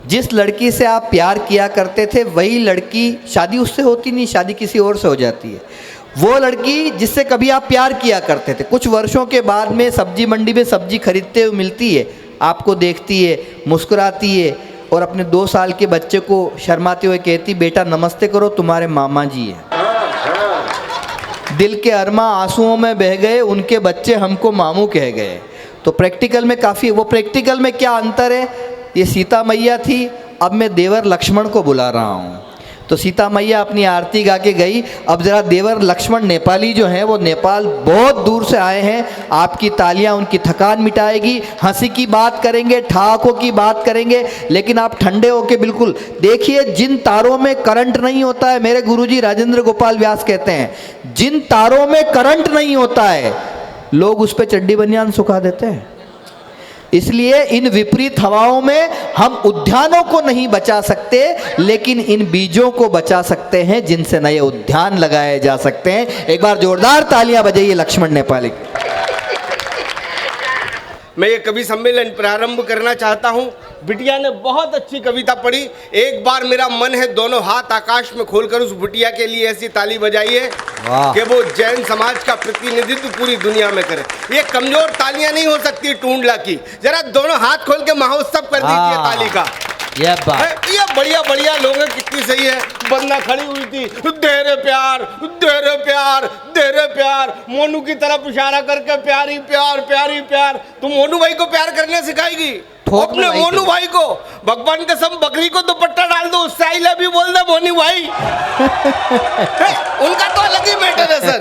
जिस लड़की से आप प्यार किया करते थे वही लड़की, शादी उससे होती नहीं, शादी किसी और से हो जाती है। वो लड़की जिससे कभी आप प्यार किया करते थे, कुछ वर्षों के बाद में सब्जी मंडी में सब्जी खरीदते हुए मिलती है, आपको देखती है, मुस्कुराती है और अपने 2 साल के बच्चे को शर्माते हुए कहती, बेटा नमस्ते करो, तुम्हारे मामा जी हैं। दिल के अरमा आंसुओं में बह गए, उनके बच्चे हमको मामू कह गए। तो प्रैक्टिकल में काफ़ी, वो प्रैक्टिकल में क्या अंतर है, ये सीता मैया थी, अब मैं देवर लक्ष्मण को बुला रहा हूँ। तो सीता मैया अपनी आरती गा के गई, अब ज़रा देवर लक्ष्मण नेपाली जो हैं वो नेपाल बहुत दूर से आए हैं, आपकी तालियां उनकी थकान मिटाएगी, हंसी की बात करेंगे, ठहाकों की बात करेंगे, लेकिन आप ठंडे होके बिल्कुल देखिए, जिन तारों में करंट नहीं होता है, मेरे गुरुजी राजेंद्र गोपाल व्यास कहते हैं, जिन तारों में करंट नहीं होता है लोग उस पर चड्डी बनियान सुखा देते हैं। इसलिए इन विपरीत हवाओं में हम उद्यानों को नहीं बचा सकते, लेकिन इन बीजों को बचा सकते हैं जिनसे नए उद्यान लगाए जा सकते हैं। एक बार जोरदार तालियां बजाइए लक्ष्मण नेपाली। मैं ये कवि सम्मेलन प्रारंभ करना चाहता हूँ। बिटिया ने बहुत अच्छी कविता पढ़ी। एक बार मेरा मन है दोनों हाथ आकाश में खोलकर उस बिटिया के लिए ऐसी ताली बजाइए कि वो जैन समाज का प्रतिनिधित्व पूरी दुनिया में करे। ये कमजोर तालियां नहीं हो सकती टूंडला की, जरा दोनों हाथ खोल के महोत्सव कर दीजिए ताली का। ये बढ़िया बढ़िया लोग हैं, कितनी सही है। बंदा खड़ी हुई थी, देरे प्यार देरे प्यार देरे प्यार, मोनू की तरफ इशारा करके प्यारी प्यार प्यारी प्यार। तुम मोनू भाई को प्यार करने सिखाएगी अपने मोनू भाई को? भगवान के सब बकरी को दुपट्टा डाल दो, उससे आई लव यू बोल दे मोनू भाई। उनका तो अलग ही मैटर है सर।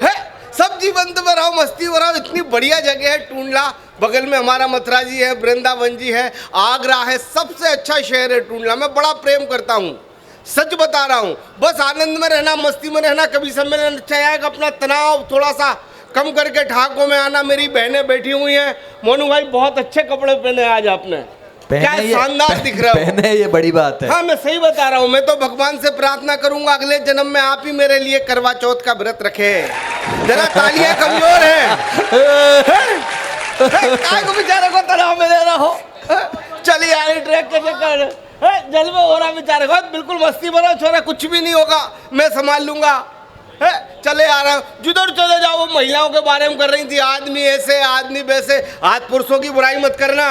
है सब जीवन में रहो, मस्ती में रहो। इतनी बढ़िया जगह है टूंडला, बगल में हमारा मथुरा जी है, वृंदावन जी है, आगरा है, सबसे अच्छा शहर है टूंडला। मैं बड़ा प्रेम करता हूँ, सच बता रहा हूँ। बस आनंद में रहना, मस्ती में रहना, कभी सम्मेलन अच्छा आएगा, अपना तनाव थोड़ा सा कम करके ठाकों में आना। मेरी बहनें बैठी हुई हैं। मोनू भाई बहुत अच्छे कपड़े पहने आज आपने, क्या शानदार दिख रहा है। पहने, ये बड़ी बात है। हाँ मैं सही बता रहा हूँ। मैं तो भगवान से प्रार्थना करूंगा अगले जन्म में आप ही मेरे लिए करवा चौथ का व्रत रखे। जरा तालियां कमजोर है को बेचारे को तनाव में दे रहा हो। चलिए यार ट्रैक कैसे कर जल में हो रहा बेचारे को, बिल्कुल मस्ती बना छोरा, कुछ भी नहीं होगा, मैं संभाल लूंगा। चले आ रहा जिधर चले जाओ। वो महिलाओं के बारे में कर रही थी, आदमी ऐसे आदमी वैसे। आज पुरुषों की बुराई मत करना,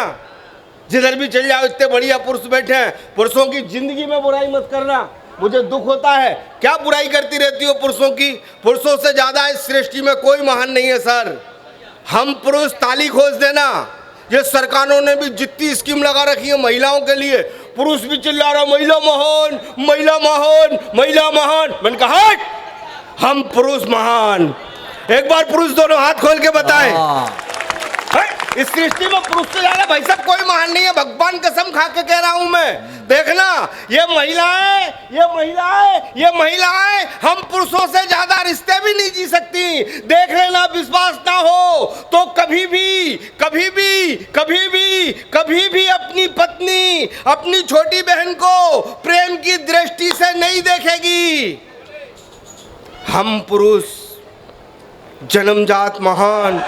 जिधर भी चल जाओ इतने बढ़िया पुरुष बैठे हैं। पुरुषों की जिंदगी में बुराई मत करना, मुझे दुख होता है। क्या बुराई करती रहती हो पुरुषों की? पुरुषों से ज्यादा इस सृष्टि में कोई महान नहीं है सर। हम पुरुष ताली खोज देना। ये सरकारों ने भी जितनी स्कीम लगा रखी है महिलाओं के लिए, पुरुष भी चिल्ला रहा महिला महान महिला महान महिला महान। मैंने कहा हम पुरुष महान। एक बार पुरुष दोनों हाथ खोल के बताएं। इस सृष्टि में पुरुष से ज्यादा भाई साहब कोई महान नहीं है, भगवान कसम खा के कह रहा हूं मैं। देखना ये महिलाएं हम पुरुषों से ज्यादा रिश्ते भी नहीं जी सकती। देख लेना, विश्वास ना हो तो कभी भी अपनी पत्नी, अपनी छोटी बहन को प्रेम की दृष्टि से नहीं देखेगी। हम पुरुष जन्मजात महान,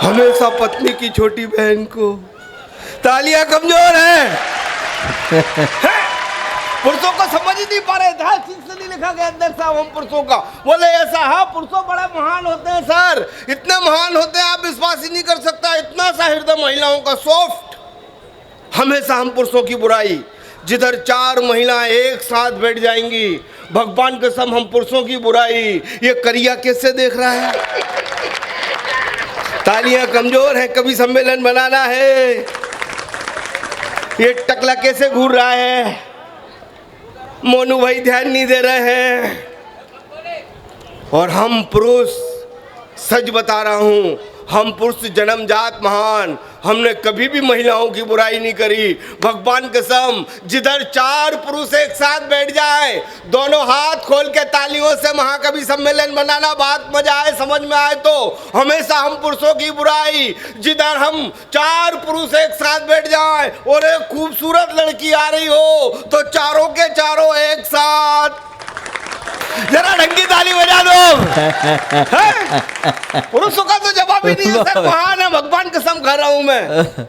हमेशा पत्नी की छोटी बहन को। तालियां कमजोर हैं। पुरुषों को समझ ही नहीं पा रहे थे, ठीक से नहीं लिखा गया अंदर साहब हम पुरुषों का। बोले ऐसा, हाँ पुरुषों बड़े महान होते हैं सर, इतने महान होते हैं आप विश्वास ही नहीं कर सकता। इतना सा हृदय महिलाओं का सॉफ्ट। हमेशा हम पुरुषों की बुराई, जिधर 4 महिलाएं एक साथ बैठ जाएंगी, भगवान कसम हम पुरुषों की बुराई। ये करिया कैसे देख रहा है? तालियां कमजोर है, कभी सम्मेलन बनाना है। ये टकला कैसे घूर रहा है? मोनू भाई ध्यान नहीं दे रहे हैं। और हम पुरुष, सच बता रहा हूं, हम पुरुष जन्मजात महान। हमने कभी भी महिलाओं की बुराई नहीं करी। भगवान कसम, जिधर 4 पुरुष एक साथ बैठ जाए, दोनों हाथ खोल के तालियों से महाकवि सम्मेलन बनाना, बात मजा आए, समझ में आए तो। हमेशा हम पुरुषों की बुराई, जिधर हम 4 पुरुष एक साथ बैठ जाए और एक खूबसूरत लड़की आ रही हो तो चारों के चारों एक साथ जरा ढंग की ताली बजा दो। हैं? पुरुषों का तो जवाब ही नहीं है सर, महान है, भगवान कसम खा रहा हूं मैं।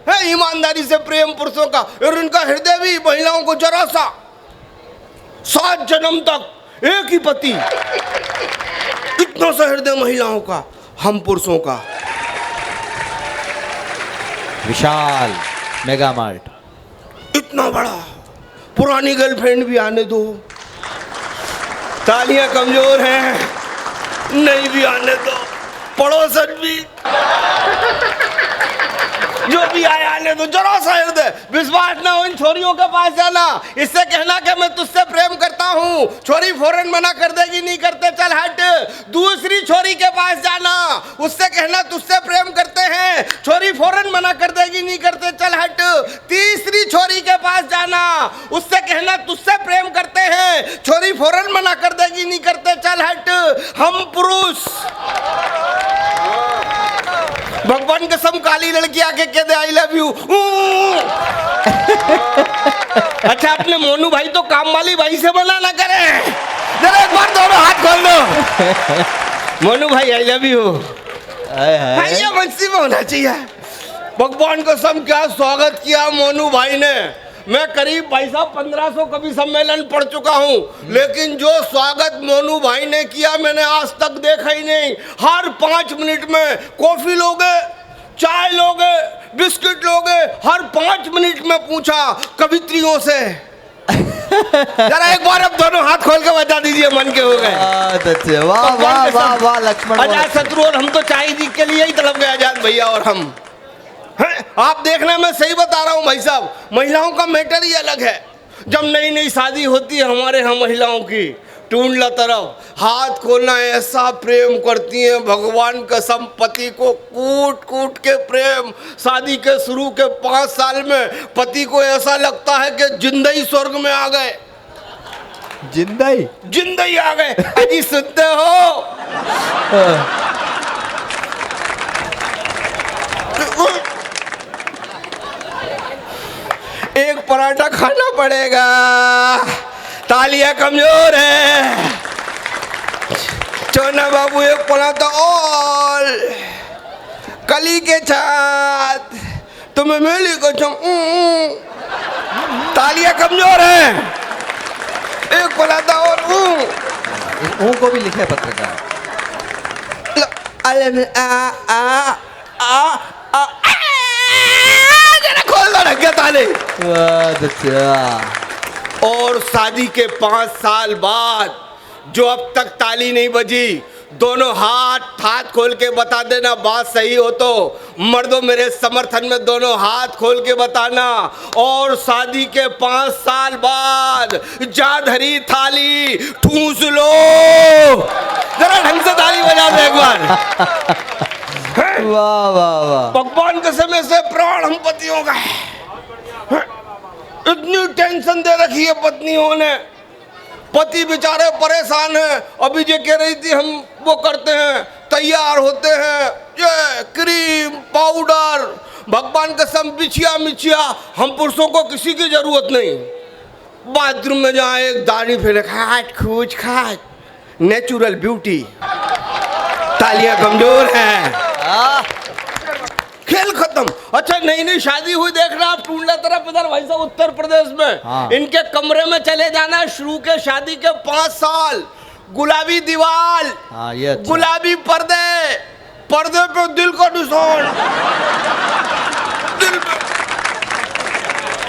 है ईमानदारी से प्रेम पुरुषों का, और उनका हृदय भी महिलाओं को जरा सा 7 जन्म तक एक ही पति, इतना सा हृदय महिलाओं का, हम पुरुषों का विशाल मेगा मार्ट। इतना बड़ा। पुरानी गर्लफ्रेंड भी आने दो, तालियां कमजोर हैं, नहीं भी आने दो, पड़ोसन भी, जो भी आए आने दो, जरा सा हृदय। विश्वास ना हो इन छोरियों के पास जाना, इससे कहना कि मैं तुझसे प्रेम करता हूँ, छोरी फौरन मना कर देगी, नहीं करते चल हट। दूसरी छोरी के पास जाना, उससे कहना तुझसे प्रेम करते हैं, छोरी फौरन मना कर देगी, नहीं करते चल हट। तीसरी छोरी के पास जाना, उससे कहना तुझसे प्रेम करते हैं, छोरी फौरन मना कर देगी, नहीं करते चल हट। हम पुरुष, भगवान कसम काली लड़की आके कह दे आई लव यू। अच्छा अपने मोनू भाई तो काम वाली भाई से मना ना करे, जरा एक बार दोनों हाथ खोल दो। मोनू भाई आई लव यू, ये मनसी में होना चाहिए। भगवान कसम क्या स्वागत किया मोनू भाई ने। मैं करीब भाई साहब 1500 कवि सम्मेलन पढ़ चुका हूँ, लेकिन जो स्वागत मोनू भाई ने किया मैंने आज तक देखा ही नहीं। हर 5 मिनट में कॉफी लोगे, चाय लोगे, बिस्किट लोगे, हर 5 मिनट में पूछा कवित्रियों से। जरा एक बार अब दोनों हाथ खोल के बजा दीजिए, मन के हो गए। वाह वाह वाह वाह लक्ष्मण। आजाद शत्रु और हम तो चाय जी के लिए ही तड़प गए आजाद भैया और हम। है? आप देखना मैं सही बता रहा हूँ भाई साहब, महिलाओं का मैटर ही अलग है। जब नई नई शादी होती है हमारे यहाँ महिलाओं की, टूंडला तरफ हाथ खोलना, ऐसा प्रेम करती हैं भगवान कसम, पति को कूट कूट के प्रेम। शादी के शुरू के 5 साल में पति को ऐसा लगता है कि जिंदगी स्वर्ग में आ गए, जिंदगी आ गए। अजी सुनते हो? एक पराठा खाना पड़ेगा, तालियां कमजोर है। चोना बाबू एक पराठा और कली के साथ, तुम्हें मिली को तालियां कमजोर है। एक पराठा और को भी लिखे पत्रकार। खोल दो ढक्के ताले। और शादी के 5 साल बाद जो अब तक ताली नहीं बजी, दोनों हाथ खोल के बता देना बात सही हो तो। मर्दों मेरे समर्थन में दोनों हाथ खोल के बताना। और शादी के 5 साल बाद जा धरी थाली ठूस लो। जरा ढंग से ताली बजा दो एक बार। वाह वाह वाह। भगवान कसम से प्राण हम पतियों का है। इतनी टेंशन दे रखी है पत्नियों ने, पति बेचारे परेशान हैं। अभी जो कह रही थी हम वो करते हैं, तैयार होते हैं, ये क्रीम पाउडर, भगवान कसम बिछिया मिछिया, हम पुरुषों को किसी की जरूरत नहीं। बाथरूम में जहाँ एक दाढ़ी फेंक खाट खूच खाट, नेचुरल ब्यूटी। तालियां कमजोर हैं, खेल खत्म। अच्छा नई नई शादी हुई, देखना आप टूंडला तरफ इधर भाई साहब उत्तर प्रदेश में। हाँ। इनके कमरे में चले जाना, शुरू के शादी के 5 साल, गुलाबी दीवार, हाँ, ये अच्छा। गुलाबी पर्दे, पर्दे पे दिल का निशान, दिल पे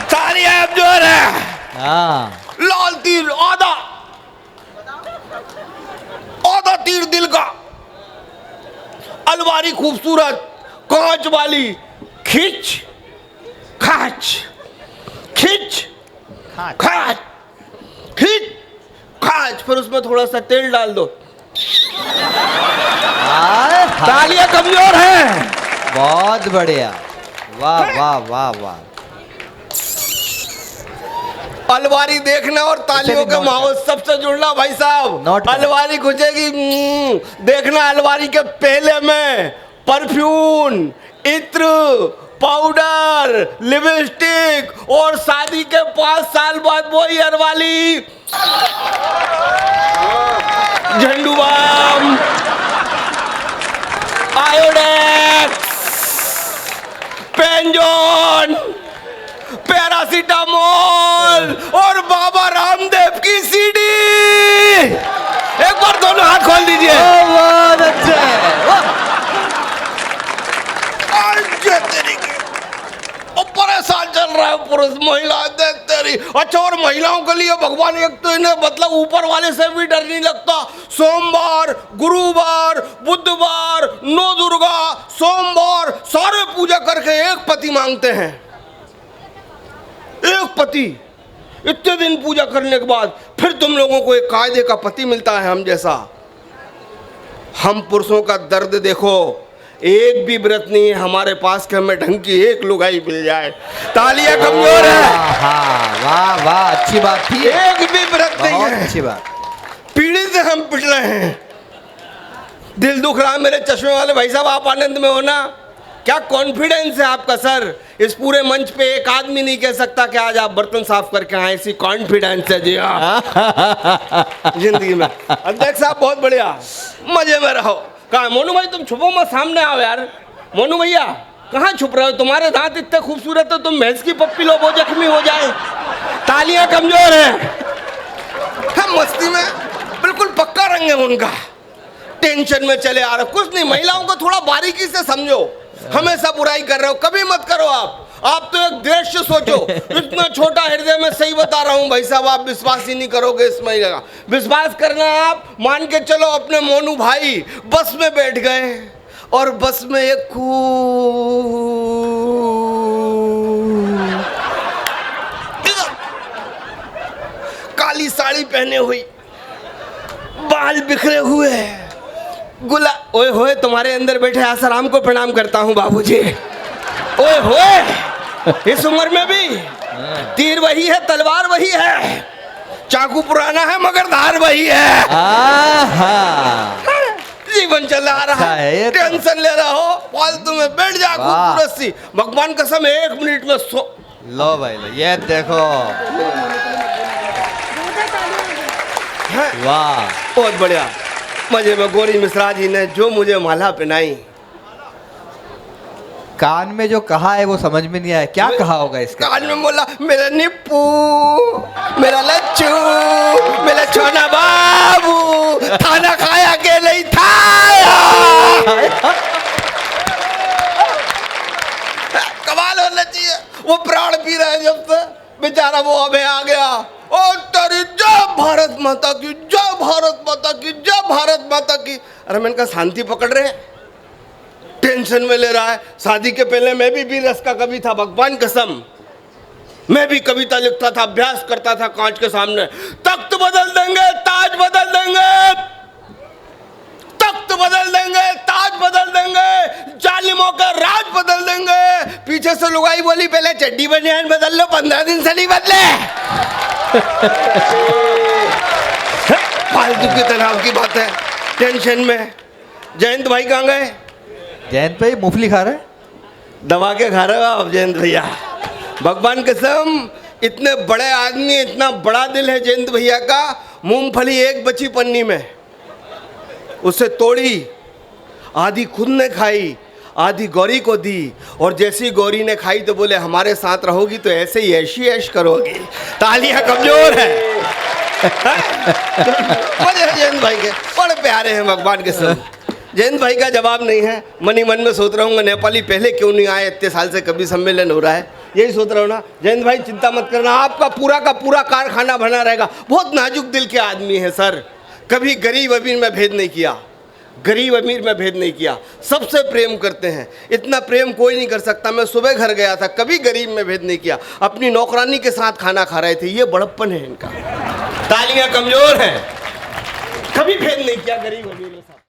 तालियां अब जोर है। हाँ। लाल तीर आधा तीर दिल का, अलवारी खूबसूरत कांच वाली, खिंच खाच खिंच खाच खिंच खाच, फिर उसमें थोड़ा सा तेल डाल दो। तालियां कमजोर हैं। बहुत बढ़िया, वाह वाह वाह वाह। अलवारी देखना और तालियों के महोत्सव से जुड़ना भाई साहब। अलवारी घुसेगी, देखना अलवारी के पहले में परफ्यूम, इत्र, पाउडर, लिपस्टिक, और शादी के 5 साल बाद वही अलवारी झंडू बाम, आयोडेक्स, पेंजोन, पैरासीटामोल और बाबा रामदेव की सीडी। एक बार दोनों हाथ खोल दीजिए। बहुत अच्छा है, वाह। परेशान चल रहा है पुरुष महिला देख तेरी। अच्छा, और महिलाओं के लिए भगवान एक तो इन्हें मतलब ऊपर वाले से भी डर नहीं लगता। सोमवार, गुरुवार, बुधवार, नौ दुर्गा, सोमवार सारे पूजा करके एक पति मांगते हैं। एक पति, इतने दिन पूजा करने के बाद फिर तुम लोगों को एक कायदे का पति मिलता है हम जैसा। हम पुरुषों का दर्द देखो, एक भी व्रत नहीं है हमारे पास कि हमें ढंग की एक लुगाई मिल जाए। तालियां कमजोर है। हाँ, वाह वाह, अच्छी बात थी। एक भी व्रत नहीं बहुत है। अच्छी बात। पीढ़ी से हम पिट रहे हैं। दिल दुख रहा है मेरे चश्मे वाले भाई साहब, आप आनंद में हो ना? क्या कॉन्फिडेंस है आपका सर? इस पूरे मंच पे एक आदमी नहीं कह सकता कि आज आप बर्तन साफ करके आए। ऐसी कॉन्फिडेंस है जी हाँ जिंदगी में। अध्यक्ष साहब बहुत बढ़िया, मजे में रहो। कहा मोनू भाई तुम छुपो मत, सामने आओ यार। मोनू भैया कहाँ छुप रहे हो? तुम्हारे दांत इतने खूबसूरत है, तुम भैंस की पप्पी लो वो जख्मी हो जाए। तालियां कमजोर हैं। हम मस्ती में बिल्कुल पक्का रंग है उनका। टेंशन में चले आ रहे, कुछ नहीं। महिलाओं को थोड़ा बारीकी से समझो। हमेशा बुराई कर रहे हो, कभी मत करो आप तो एक देश से सोचो। इतना छोटा हृदय में, सही बता रहा हूँ भाई साहब, आप विश्वास ही नहीं करोगे इस महिला का। विश्वास करना, आप मान के चलो अपने मोनू भाई बस में बैठ गए और बस में एक काली साड़ी पहने हुई, बाल बिखरे हुए, ओए होए तुम्हारे अंदर बैठे आसाराम को प्रणाम करता हूँ बाबूजी। ओए होए, इस उम्र में भी तीर वही है, तलवार वही है, चाकू पुराना है मगर धार वही है। जीवन चला रहा है, टेंशन ले रहा हो, फालतू में बैठ जा खूबसूरत सी। भगवान कसम 1 मिनट में सो लो भाई लो, ये देखो, वाह बहुत बढ़िया। मजे में गोरी मिश्रा जी ने जो मुझे माला पहनाई, कान में जो कहा है वो समझ में नहीं आया, क्या कहा होगा इसके? कान में बोला मेरा निप्पू, मेरा लच्चू, मेरा छोना बाबू, खाना खाया के नहीं खाया। कमाल होना चाहिए। वो प्राण पी रहा है जब से, बेचारा वो अबे आ गया। ओ तेरी जय भारत माता की, जय भारत माता की, जय भारत माता की। अरे मैंने कहा शांति पकड़ रहे, टेंशन में ले रहा है। शादी के पहले मैं भी वीर रस का कवि था, भगवान कसम। मैं भी कविता लिखता था, अभ्यास करता था कांच के सामने। तख्त बदल देंगे, ताज बदल देंगे, तख्त बदल देंगे, ताज बदल देंगे, जालिमों का राज बदल देंगे। पीछे से लुगाई बोली पहले चड्डी बनियान बदल लो, 15 दिन से नहीं बदले। फालतू के तनाव की बात है, टेंशन में। जयंत भाई कहाँ गए? जयंत भाई मूंगफली खा रहे हैं? दबा के खा रहे हो आप जयंत भैया? भगवान कसम, इतने बड़े आदमी, इतना बड़ा दिल है जयंत भैया का। मूंगफली एक बची पन्नी में, उसे तोड़ी, आधी खुद ने खाई, आधी गौरी को दी, और जैसी गौरी ने खाई तो बोले हमारे साथ रहोगी तो ऐसे ही ऐशी ऐश करोगी। तालियां कमजोर है। मजे जयंत भाई के बड़े प्यारे हैं भगवान के सब। जयंत भाई का जवाब नहीं है। मन ही मन में सोच रहा हूँ नेपाली पहले क्यों नहीं आए, इतने साल से कभी सम्मेलन हो रहा है, यही सोच रहा हूँ ना। जयंत भाई चिंता मत करना, आपका पूरा का पूरा कारखाना बना रहेगा। बहुत नाजुक दिल के आदमी है सर, कभी गरीब अमीर में भेद नहीं किया, गरीब अमीर में भेद नहीं किया, सबसे प्रेम करते हैं। इतना प्रेम कोई नहीं कर सकता। मैं सुबह घर गया था, कभी गरीब में भेद नहीं किया, अपनी नौकरानी के साथ खाना खा रहे थे। ये बड़प्पन है इनका। तालियां कमजोर हैं, कभी भेद नहीं किया गरीब अमीर के साथ।